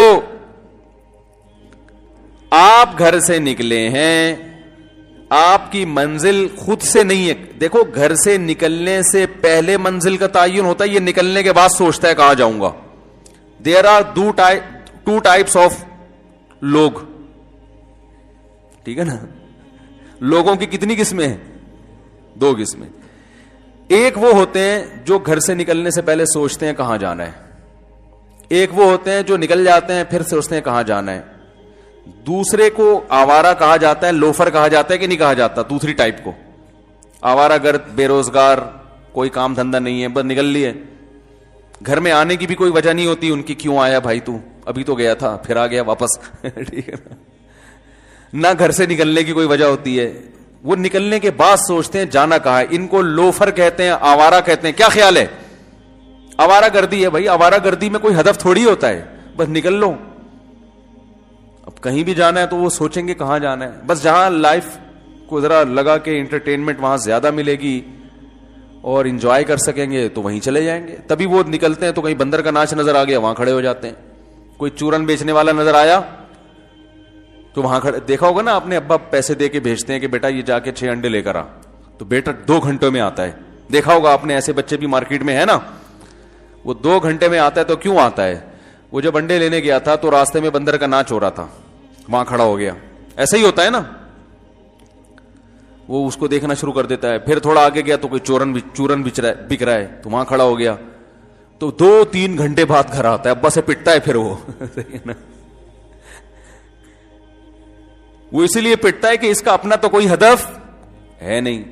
آپ گھر سے نکلے ہیں، آپ کی منزل خود سے نہیں ہے. دیکھو گھر سے نکلنے سے پہلے منزل کا تعین ہوتا ہے، یہ نکلنے کے بعد سوچتا ہے کہاں جاؤں گا. دیر آر 2 types آف لوگ. ٹھیک ہے نا، لوگوں کی کتنی قسمیں ہیں؟ 2 قسمیں. ایک وہ ہوتے ہیں جو گھر سے نکلنے سے پہلے سوچتے ہیں کہاں جانا ہے، ایک وہ ہوتے ہیں جو نکل جاتے ہیں پھر سوچتے ہیں کہاں جانا ہے. دوسرے کو آوارہ کہا جاتا ہے، لوفر کہا جاتا ہے کہ نہیں کہا جاتا؟ دوسری ٹائپ کو آوارہ گرد، بے روزگار، کوئی کام دھندہ نہیں ہے، بس نکل لیے. گھر میں آنے کی بھی کوئی وجہ نہیں ہوتی ان کی، کیوں آیا بھائی تو ابھی تو گیا تھا پھر آ گیا واپس ٹھیک ہے نہ گھر سے نکلنے کی کوئی وجہ ہوتی ہے. وہ نکلنے کے بعد سوچتے ہیں جانا کہاں ہے. ان کو لوفر کہتے ہیں، آوارہ کہتے ہیں. کیا خیال ہے؟ آوارہ گردی ہے بھائی. آوارہ گردی میں کوئی ہدف تھوڑی ہوتا ہے، بس نکل لو. اب کہیں بھی جانا ہے تو وہ سوچیں گے کہاں جانا ہے، بس جہاں لائف کو ذرا لگا کہ انٹرٹینمنٹ وہاں زیادہ ملے گی اور انجوائے کر سکیں گے تو وہیں چلے جائیں گے. تبھی وہ نکلتے ہیں تو کہیں بندر کا ناچ نظر آ گیا وہاں کھڑے ہو جاتے ہیں، کوئی چورن بیچنے والا نظر آیا تو وہاں کھڑے. دیکھا ہوگا نا، اپنے ابا پیسے دے کے بھیجتے ہیں کہ بیٹا یہ جا کے 6 انڈے لے کر آ، تو بیٹا 2 گھنٹوں میں آتا ہے. دیکھا ہوگا آپ نے، ایسے بچے بھی مارکیٹ میں ہے نا. وہ 2 گھنٹے میں آتا ہے. تو کیوں آتا ہے؟ وہ جب انڈے لینے گیا تھا تو راستے میں بندر کا ناچ ہو رہا تھا، وہاں کھڑا ہو گیا. ایسا ہی ہوتا ہے نا، وہ اس کو دیکھنا شروع کر دیتا ہے. پھر تھوڑا آگے گیا تو کوئی چورن بک رہا ہے تو وہاں کھڑا ہو گیا. تو 2-3 گھنٹے بعد گھر آتا ہے، ابا سے پٹتا ہے. پھر وہ اسی لیے پٹتا ہے کہ اس کا اپنا تو کوئی ہدف ہے نہیں.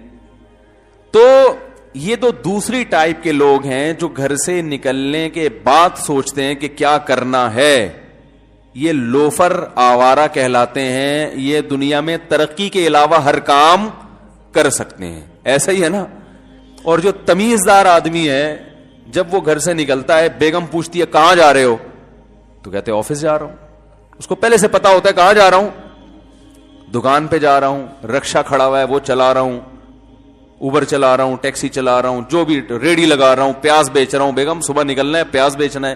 تو یہ تو دوسری ٹائپ کے لوگ ہیں جو گھر سے نکلنے کے بعد سوچتے ہیں کہ کیا کرنا ہے. یہ لوفر آوارہ کہلاتے ہیں. یہ دنیا میں ترقی کے علاوہ ہر کام کر سکتے ہیں. ایسا ہی ہے نا. اور جو تمیزدار آدمی ہے، جب وہ گھر سے نکلتا ہے، بیگم پوچھتی ہے کہاں جا رہے ہو، تو کہتے ہیں آفس جا رہا ہوں. اس کو پہلے سے پتا ہوتا ہے کہاں جا رہا ہوں. دکان پہ جا رہا ہوں، رکشا کھڑا ہوا ہے وہ چلا رہا ہوں، اوبر چلا رہا ہوں، ٹیکسی چلا رہا ہوں، جو بھی ریڑھی لگا رہا ہوں، پیاز بیچ رہا ہوں. بیگم صبح نکلنا ہے، پیاز بیچنا ہے.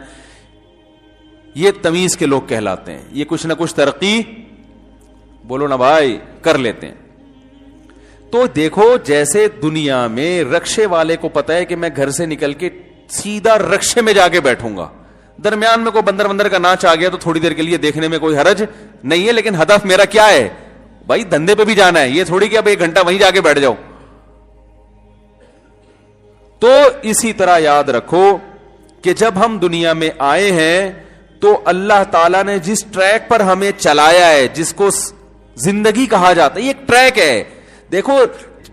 یہ تمیز کے لوگ کہلاتے ہیں. یہ کچھ نہ کچھ ترقی، بولو نا بھائی، کر لیتے ہیں. تو دیکھو، جیسے دنیا میں رکشے والے کو پتا ہے کہ میں گھر سے نکل کے سیدھا رکشے میں جا کے بیٹھوں گا، درمیان میں کوئی بندر کا ناچ آ گیا تو تھوڑی دیر کے لیے دیکھنے میں کوئی حرج نہیں ہے، لیکن ہدف میرا کیا ہے بھائی؟ دھندے پہ بھی جانا ہے. یہ تھوڑی کہ اب 1 گھنٹہ وہیں جا کے بیٹھ جاؤ. تو اسی طرح یاد رکھو کہ جب ہم دنیا میں آئے ہیں تو اللہ تعالیٰ نے جس ٹریک پر ہمیں چلایا ہے، جس کو زندگی کہا جاتا ہے، یہ ایک ٹریک ہے. دیکھو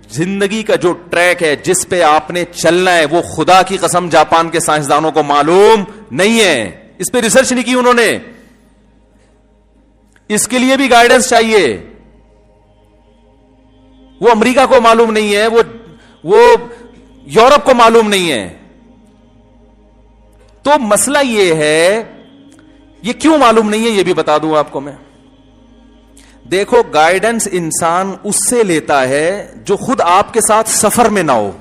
زندگی کا جو ٹریک ہے جس پہ آپ نے چلنا ہے وہ خدا کی قسم جاپان کے سائنسدانوں کو معلوم نہیں ہے. اس پہ ریسرچ نہیں کی انہوں نے. اس کے لیے بھی گائیڈنس چاہیے. وہ امریکہ کو معلوم نہیں ہے, وہ یورپ کو معلوم نہیں ہے. تو مسئلہ یہ ہے, یہ کیوں معلوم نہیں ہے یہ بھی بتا دوں آپ کو میں. دیکھو, گائیڈنس انسان اس سے لیتا ہے جو خود آپ کے ساتھ سفر میں نہ ہو.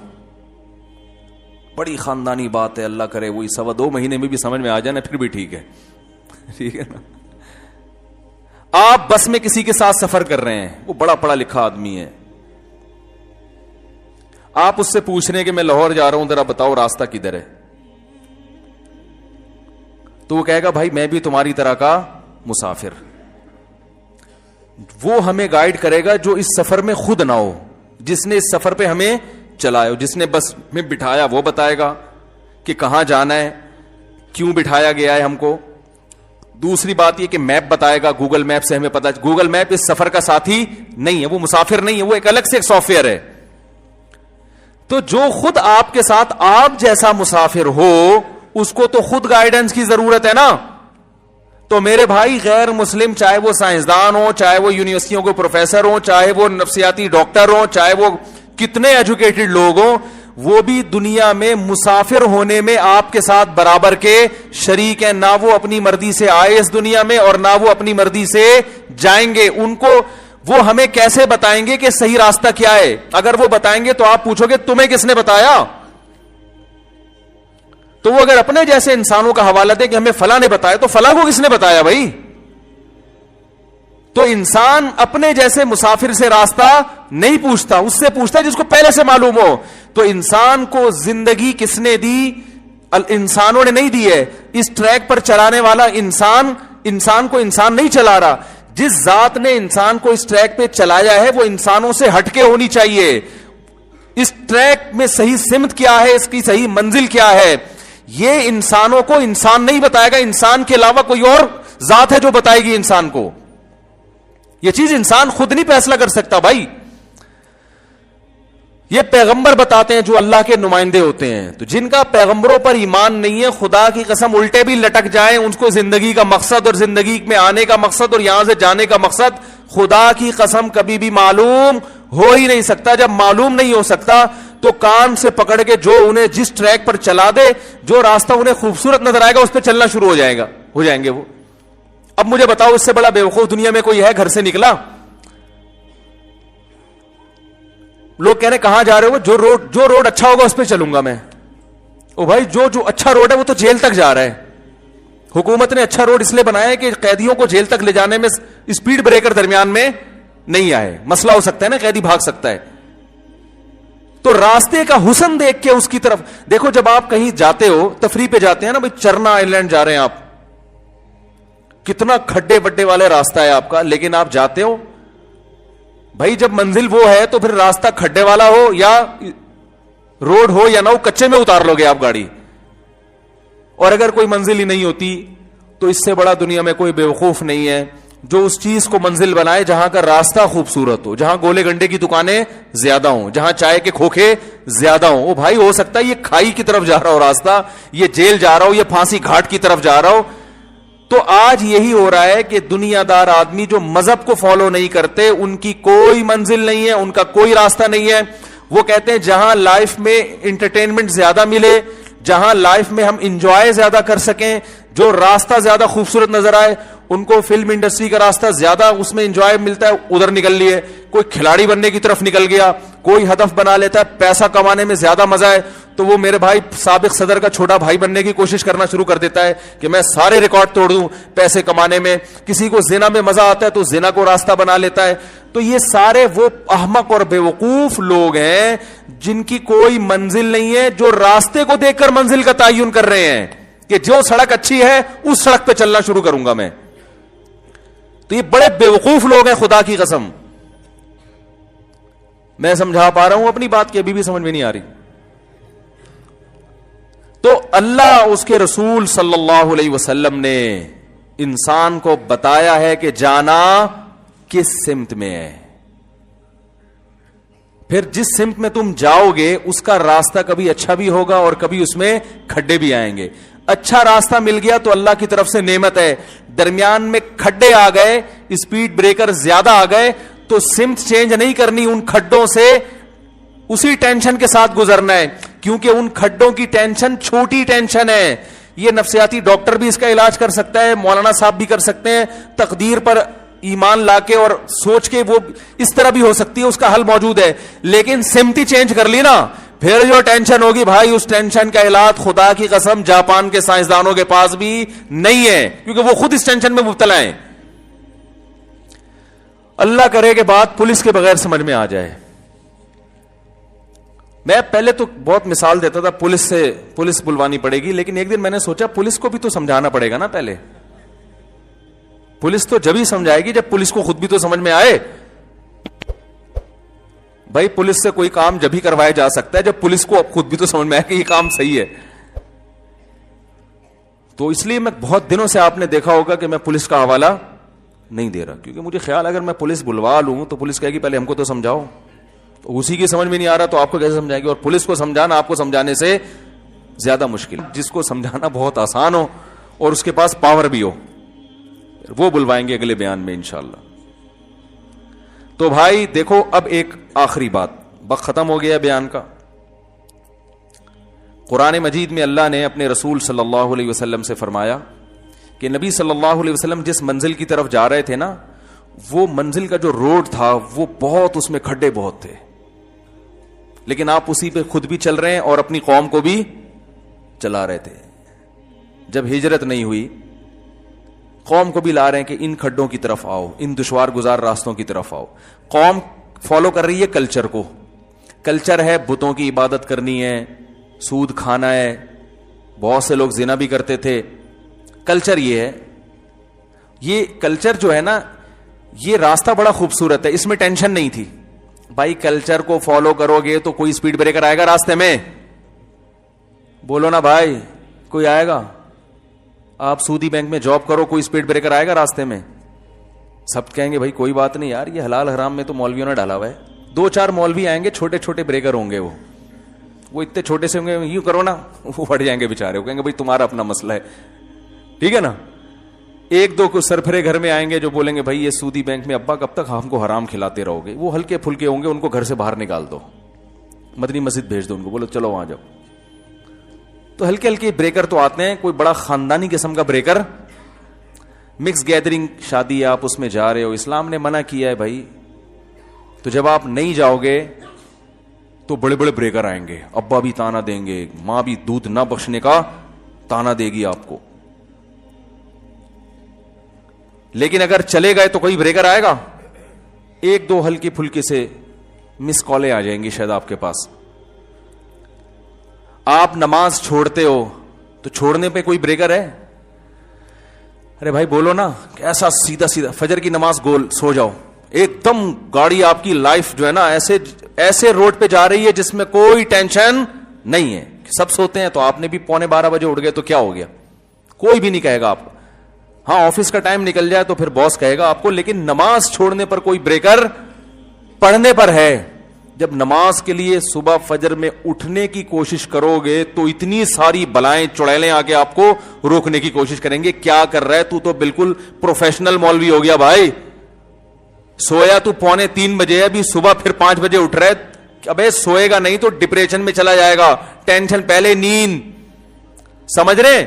بڑی خاندانی بات ہے, اللہ کرے وہی 2.25 مہینے میں بھی سمجھ میں آ جانا, پھر بھی ٹھیک ہے. ٹھیک ہے نا. آپ بس میں کسی کے ساتھ سفر کر رہے ہیں, وہ بڑا پڑھا لکھا آدمی ہے, آپ اس سے پوچھ رہے ہیں کہ میں لاہور جا رہا ہوں, ذرا بتاؤ راستہ کدھر ہے. تو وہ کہے گا بھائی میں بھی تمہاری طرح کا مسافر. وہ ہمیں گائیڈ کرے گا جو اس سفر میں خود نہ ہو, جس نے اس سفر پہ ہمیں چلایا, جس نے بس میں بٹھایا وہ بتائے گا کہ کہاں جانا ہے, کیوں بٹھایا گیا ہے ہم کو. دوسری بات یہ کہ میپ بتائے گا, گوگل میپ سے ہمیں پتا. گوگل میپ اس سفر کا ساتھی نہیں ہے, وہ مسافر نہیں ہے, وہ ایک الگ سے ایک سافٹ ویئر ہے. تو جو خود آپ کے ساتھ آپ جیسا مسافر ہو اس کو تو خود گائیڈنس کی ضرورت ہے نا. تو میرے بھائی غیر مسلم, چاہے وہ سائنسدان ہو, چاہے وہ یونیورسٹیوں کے پروفیسر ہوں, چاہے وہ نفسیاتی ڈاکٹر ہوں, چاہے وہ کتنے ایجوکیٹڈ لوگ ہوں, وہ بھی دنیا میں مسافر ہونے میں آپ کے ساتھ برابر کے شریک ہیں. نہ وہ اپنی مرضی سے آئے اس دنیا میں اور نہ وہ اپنی مرضی سے جائیں گے. ان کو وہ ہمیں کیسے بتائیں گے کہ صحیح راستہ کیا ہے؟ اگر وہ بتائیں گے تو آپ پوچھو گے تمہیں کس نے بتایا؟ تو وہ اگر اپنے جیسے انسانوں کا حوالہ دے کہ ہمیں فلاں نے بتایا, تو فلاں کو کس نے بتایا بھائی؟ تو انسان اپنے جیسے مسافر سے راستہ نہیں پوچھتا, اس سے پوچھتا ہے جس کو پہلے سے معلوم ہو. تو انسان کو زندگی کس نے دی؟ انسانوں نے نہیں دی ہے. اس ٹریک پر چلانے والا انسان کو انسان نہیں چلا رہا. جس ذات نے انسان کو اس ٹریک پہ چلایا ہے وہ انسانوں سے ہٹ کے ہونی چاہیے. اس ٹریک میں صحیح سمت کیا ہے, اس کی صحیح منزل کیا ہے, یہ انسانوں کو انسان نہیں بتائے گا. انسان کے علاوہ کوئی اور ذات ہے جو بتائے گی انسان کو. یہ چیز انسان خود نہیں فیصلہ کر سکتا بھائی. یہ پیغمبر بتاتے ہیں جو اللہ کے نمائندے ہوتے ہیں. تو جن کا پیغمبروں پر ایمان نہیں ہے, خدا کی قسم الٹے بھی لٹک جائیں, ان کو زندگی کا مقصد اور زندگی میں آنے کا مقصد اور یہاں سے جانے کا مقصد خدا کی قسم کبھی بھی معلوم ہو ہی نہیں سکتا. جب معلوم نہیں ہو سکتا تو کان سے پکڑ کے جو انہیں جس ٹریک پر چلا دے, جو راستہ انہیں خوبصورت نظر آئے گا اس پہ چلنا شروع ہو جائیں گے وہ. اب مجھے بتاؤ اس سے بڑا بیوقوف دنیا میں کوئی ہے؟ گھر سے نکلا, لوگ کہہ رہے کہاں جا رہے ہو؟ جو روڈ اچھا ہوگا اس پہ چلوں گا میں. او بھائی, جو اچھا روڈ ہے وہ تو جیل تک جا رہا ہے. حکومت نے اچھا روڈ اس لیے بنایا ہے کہ قیدیوں کو جیل تک لے جانے میں اسپیڈ بریکر درمیان میں نہیں آئے. مسئلہ ہو سکتا ہے نا, قیدی بھاگ سکتا ہے. تو راستے کا حسن دیکھ کے اس کی طرف دیکھو. جب آپ کہیں جاتے ہو, تفریح پہ جاتے ہیں نا بھائی, چرنا آئی لینڈ جا رہے ہیں آپ, کتنا کھڈے وڈے والے راستہ ہے آپ کا, لیکن آپ جاتے ہو بھائی. جب منزل وہ ہے تو پھر راستہ کھڈے والا ہو یا روڈ ہو یا نہ ہو, کچے میں اتار لو گے آپ گاڑی. اور اگر کوئی منزل ہی نہیں ہوتی تو اس سے بڑا دنیا میں کوئی بیوقوف نہیں ہے جو اس چیز کو منزل بنائے جہاں کا راستہ خوبصورت ہو, جہاں گولے گنڈے کی دکانیں زیادہ ہوں, جہاں چائے کے کھوکھے زیادہ ہوں. وہ بھائی ہو سکتا ہے یہ کھائی کی طرف جا رہا ہو راستہ, یہ جیل جا رہا ہو, یہ پھانسی گھاٹ کی طرف جا رہا ہو. تو آج یہی ہو رہا ہے کہ دنیا دار آدمی جو مذہب کو فالو نہیں کرتے ان کی کوئی منزل نہیں ہے, ان کا کوئی راستہ نہیں ہے. وہ کہتے ہیں جہاں لائف میں انٹرٹینمنٹ زیادہ ملے, جہاں لائف میں ہم انجوائے زیادہ کر سکیں, جو راستہ زیادہ خوبصورت نظر آئے, ان کو فلم انڈسٹری کا راستہ زیادہ اس میں انجوائے ملتا ہے, ادھر نکل لیے. کوئی کھلاڑی بننے کی طرف نکل گیا, کوئی ہدف بنا لیتا ہے پیسہ کمانے میں زیادہ مزہ ہے, تو وہ میرے بھائی سابق صدر کا چھوٹا بھائی بننے کی کوشش کرنا شروع کر دیتا ہے کہ میں سارے ریکارڈ توڑ دوں پیسے کمانے میں. کسی کو زنا میں مزہ آتا ہے تو زنا کو راستہ بنا لیتا ہے. تو یہ سارے وہ احمق اور بیوقوف لوگ ہیں جن کی کوئی منزل نہیں ہے, جو راستے کو دیکھ کر منزل کا تعین کر رہے ہیں کہ جو سڑک اچھی ہے اس سڑک پہ چلنا شروع کروں گا میں. تو یہ بڑے بیوقوف لوگ ہیں خدا کی قسم. میں سمجھا پا رہا ہوں اپنی بات کی؟ ابھی بھی سمجھ میں نہیں آ رہی. تو اللہ اس کے رسول صلی اللہ علیہ وسلم نے انسان کو بتایا ہے کہ جانا کس سمت میں ہے. پھر جس سمت میں تم جاؤ گے اس کا راستہ کبھی اچھا بھی ہوگا اور کبھی اس میں کھڈے بھی آئیں گے. اچھا راستہ مل گیا تو اللہ کی طرف سے نعمت ہے, درمیان میں کھڈے آ گئے, اسپیڈ بریکر زیادہ آ گئے, تو سمت چینج نہیں کرنی, ان کھڈوں سے اسی ٹینشن کے ساتھ گزرنا ہے, کیونکہ ان کھڈوں کی ٹینشن چھوٹی ٹینشن ہے. یہ نفسیاتی ڈاکٹر بھی اس کا علاج کر سکتا ہے, مولانا صاحب بھی کر سکتے ہیں, تقدیر پر ایمان لا کے اور سوچ کے وہ اس طرح بھی ہو سکتی ہے, اس کا حل موجود ہے. لیکن سمتی چینج کر لی نا, پھر جو ٹینشن ہوگی بھائی, اس ٹینشن کا علاج خدا کی قسم جاپان کے سائنسدانوں کے پاس بھی نہیں ہے, کیونکہ وہ خود اس ٹینشن میں مبتلا ہیں. اللہ کرے کہ بات پولیس کے بغیر سمجھ میں آ جائے. میں پہلے تو بہت مثال دیتا تھا پولیس بلوانی پڑے گی, لیکن ایک دن میں نے سوچا پولیس کو بھی تو سمجھانا پڑے گا نا. پہلے پولیس تو جب ہی سمجھائے گی جب پولیس کو خود بھی تو سمجھ میں آئے. بھائی پولیس سے کوئی کام جب ہی کروایا جا سکتا ہے جب پولیس کو خود بھی تو سمجھ میں آئے کہ یہ کام صحیح ہے. تو اس لیے میں بہت دنوں سے آپ نے دیکھا ہوگا کہ میں پولیس کا حوالہ نہیں دے رہا, کیونکہ مجھے خیال اگر میں پولیس بلوا لوں تو پولیس کہے گی پہلے ہم کو تو سمجھاؤ, تو اسی کی سمجھ میں نہیں آ رہا تو آپ کو کیسے سمجھائے گی. اور پولیس کو سمجھانا آپ کو سمجھانے سے زیادہ مشکل. جس کو سمجھانا بہت آسان ہو اور اس کے پاس پاور بھی ہو, وہ بلوائیں گے اگلے بیان میں انشاءاللہ. تو بھائی دیکھو, اب ایک آخری بات, وقت ختم ہو گیا بیان کا. قرآن مجید میں اللہ نے اپنے رسول صلی اللہ علیہ وسلم سے فرمایا کہ نبی صلی اللہ علیہ وسلم جس منزل کی طرف جا رہے تھے نا, وہ منزل کا جو روڈ تھا وہ بہت, اس میں کھڈے بہت تھے, لیکن آپ اسی پہ خود بھی چل رہے ہیں اور اپنی قوم کو بھی چلا رہے تھے. جب ہجرت نہیں ہوئی قوم کو بھی لا رہے ہیں کہ ان کھڈوں کی طرف آؤ, ان دشوار گزار راستوں کی طرف آؤ. قوم فالو کر رہی ہے کلچر کو. کلچر ہے بتوں کی عبادت کرنی ہے, سود کھانا ہے, بہت سے لوگ زنا بھی کرتے تھے. کلچر یہ ہے. یہ کلچر جو ہے نا, یہ راستہ بڑا خوبصورت ہے, اس میں ٹینشن نہیں تھی. بھائی کلچر کو فالو کرو گے تو کوئی اسپیڈ بریکر آئے گا راستے میں؟ بولو نا بھائی, کوئی آئے گا؟ آپ سودی بینک میں جاب کرو, کوئی اسپیڈ بریکر آئے گا راستے میں؟ سب کہیں گے بھائی کوئی بات نہیں یار, یہ حلال حرام میں تو مولویوں نے ڈالا ہوا ہے. 2-4 مولوی آئیں گے, چھوٹے چھوٹے بریکر ہوں گے, وہ اتنے چھوٹے سے ہوں گے, یوں کرو نا, وہ پھٹ جائیں گے بےچارے. وہ کہیں گے بھائی تمہارا اپنا مسئلہ ہے, ٹھیک ہے نا. 1-2 کو سرفرے گھر میں آئیں گے جو بولیں گے بھائی یہ سودی بینک میں ابا کب تک ہم کو حرام کھلاتے رہو گے. وہ ہلکے پھلکے ہوں گے, ان کو گھر سے باہر نکال دو, مدنی مسجد بھیج دو ان کو, بولو چلو وہاں جاؤ. تو ہلکے ہلکے بریکر تو آتے ہیں, کوئی بڑا خاندانی قسم کا بریکر, مکس گیدرنگ شادی ہے, آپ اس میں جا رہے ہو, اسلام نے منع کیا ہے بھائی. تو جب آپ نہیں جاؤ گے تو بڑے بڑے بریکر آئیں گے, ابا بھی تانا دیں گے, ماں بھی دودھ نہ بخشنے کا تانا دے گی آپ کو. لیکن اگر چلے گئے تو کوئی بریکر آئے گا؟ 1-2 ہلکی پھلکی سے مس کالیں آ جائیں گی شاید آپ کے پاس. آپ نماز چھوڑتے ہو تو چھوڑنے پہ کوئی بریکر ہے؟ ارے بھائی بولو نا, ایسا سیدھا سیدھا فجر کی نماز گول سو جاؤ, ایک دم گاڑی آپ کی لائف جو ہے نا ایسے روڈ پہ جا رہی ہے جس میں کوئی ٹینشن نہیں ہے. سب سوتے ہیں تو آپ نے بھی 11:45 بجے اٹھ گئے تو کیا ہو گیا, کوئی بھی نہیں کہے گا آپ کو. ہاں آفس کا ٹائم نکل جائے تو پھر باس کہے گا آپ کو, لیکن نماز چھوڑنے پر کوئی بریکر پڑھنے پر ہے. جب نماز کے لیے صبح فجر میں اٹھنے کی کوشش کرو گے تو اتنی ساری بلائیں چڑیلیں آ کے آپ کو روکنے کی کوشش کریں گے. کیا کر رہا ہے تو بالکل پروفیشنل مولوی ہو گیا بھائی, سویا تو 2:45 بجے, ابھی صبح پھر 5 بجے اٹھ رہا ہے. ابے سوئے گا نہیں تو ڈپریشن میں چلا جائے گا. ٹینشن پہلے نیند, سمجھ رہے؟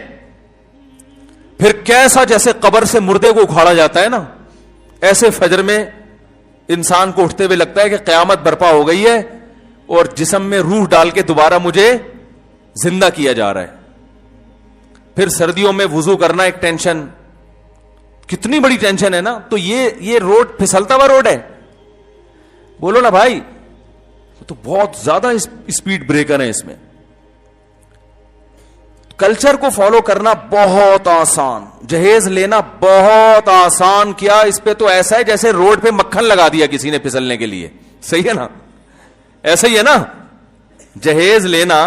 پھر کیسا جیسے قبر سے مردے کو اکھاڑا جاتا ہے نا, ایسے فجر میں انسان کو اٹھتے ہوئے لگتا ہے کہ قیامت برپا ہو گئی ہے اور جسم میں روح ڈال کے دوبارہ مجھے زندہ کیا جا رہا ہے. پھر سردیوں میں وضو کرنا ایک ٹینشن, کتنی بڑی ٹینشن ہے نا. تو یہ روڈ پھسلتا ہوا روڈ ہے. بولو نا بھائی, تو بہت زیادہ اسپیڈ بریکر ہیں اس میں. کلچر کو فالو کرنا بہت آسان, جہیز لینا بہت آسان. کیا اس پہ تو ایسا ہے جیسے روڈ پہ مکھن لگا دیا کسی نے پھسلنے کے لیے, صحیح ہے نا؟ ایسا ہی ہے نا جہیز لینا,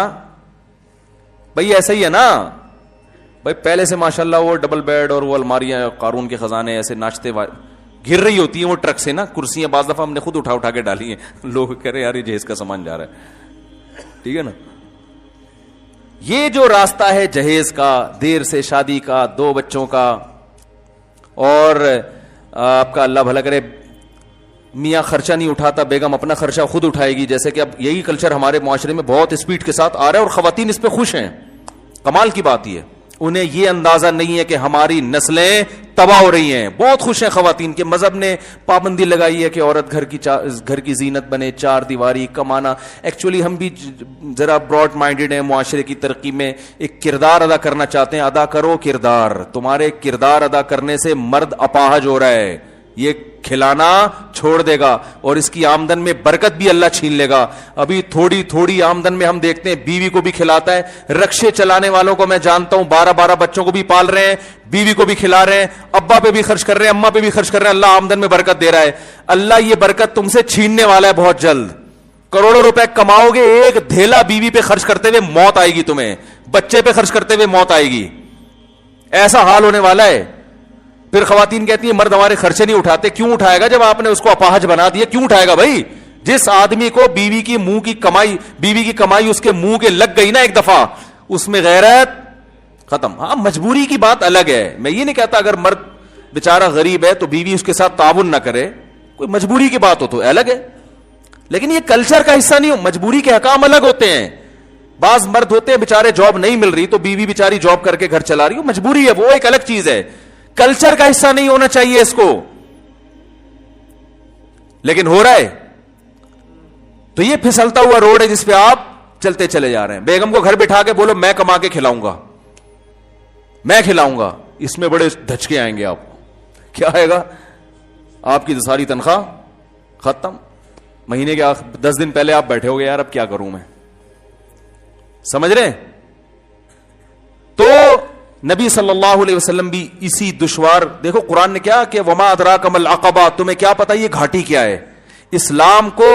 بھائی ایسا ہی ہے نا بھائی. پہلے سے ماشاءاللہ وہ ڈبل بیڈ اور وہ الماریاں, قارون کے خزانے ایسے ناچتے گر رہی ہوتی ہیں وہ ٹرک سے نا, کرسیاں بعض دفعہ ہم نے خود اٹھا کے ڈالی ہیں, لوگ کہہ رہے یار یہ جہیز کا سامان جا رہا ہے, ٹھیک ہے نا. یہ جو راستہ ہے جہیز کا, دیر سے شادی کا, 2 بچوں کا, اور آپ کا اللہ بھلا کرے میاں خرچہ نہیں اٹھاتا, بیگم اپنا خرچہ خود اٹھائے گی, جیسے کہ اب یہی کلچر ہمارے معاشرے میں بہت اسپیڈ کے ساتھ آ رہا ہے اور خواتین اس پہ خوش ہیں. کمال کی بات یہ, انہیں یہ اندازہ نہیں ہے کہ ہماری نسلیں تباہ ہو رہی ہیں. بہت خوش ہیں خواتین کے مذہب نے پابندی لگائی ہے کہ عورت گھر کی زینت بنے, 4 دیواری, کمانا. ایکچولی ہم بھی ذرا براڈ مائنڈیڈ ہیں, معاشرے کی ترقی میں ایک کردار ادا کرنا چاہتے ہیں. ادا کرو کردار, تمہارے کردار ادا کرنے سے مرد اپاہج ہو رہا ہے, یہ کھلانا چھوڑ دے گا اور اس کی آمدن میں برکت بھی اللہ چھین لے گا. ابھی تھوڑی تھوڑی آمدن میں ہم دیکھتے ہیں بیوی کو بھی کھلاتا ہے. رکشے چلانے والوں کو میں جانتا ہوں 12 بچوں کو بھی پال رہے ہیں, بیوی کو بھی کھلا رہے ہیں, ابا پہ بھی خرچ کر رہے ہیں, اماں پہ بھی خرچ کر رہے ہیں. اللہ آمدن میں برکت دے رہا ہے. اللہ یہ برکت تم سے چھیننے والا ہے بہت جلد. کروڑوں روپے کماؤ گے, ایک دھیلا بیوی پہ خرچ کرتے ہوئے موت آئے گی تمہیں, بچے پہ خرچ کرتے ہوئے موت آئے گی. ایسا حال ہونے والا ہے. پھر خواتین کہتی ہیں مرد ہمارے خرچے نہیں اٹھاتے. کیوں اٹھائے گا جب آپ نے اس کو اپاہج بنا دیا؟ کیوں اٹھائے گا بھائی؟ جس آدمی کو بیوی کی منہ کی کمائی, بیوی کی کمائی اس کے منہ کے لگ گئی نا ایک دفعہ, اس میں غیرت ختم. ہاں مجبوری کی بات الگ ہے, میں یہ نہیں کہتا اگر مرد بیچارہ غریب ہے تو بیوی اس کے ساتھ تعاون نہ کرے, کوئی مجبوری کی بات ہو تو الگ ہے, لیکن یہ کلچر کا حصہ نہیں ہو. مجبوری کے حکام الگ ہوتے ہیں. بعض مرد ہوتے ہیں بیچارے جاب نہیں مل رہی تو بیوی بیچاری جاب کر کے گھر چلا رہی ہو, مجبوری ہے, وہ ایک الگ چیز ہے. کلچر کا حصہ نہیں ہونا چاہیے اس کو, لیکن ہو رہا ہے. تو یہ پھسلتا ہوا روڈ ہے جس پہ آپ چلتے چلے جا رہے ہیں. بیگم کو گھر بٹھا کے بولو میں کما کے کھلاؤں گا, میں کھلاؤں گا, اس میں بڑے دھچکے آئیں گے آپ کو. کیا آئے گا؟ آپ کی ساری تنخواہ ختم. مہینے کے 10 دن پہلے آپ بیٹھے ہو گے یار اب کیا کروں میں. سمجھ رہے؟ تو نبی صلی اللہ علیہ وسلم بھی اسی دشوار, دیکھو قرآن نے کیا کہ وما ادراک ما العقبہ, تمہیں کیا پتا یہ گھاٹی کیا ہے. اسلام کو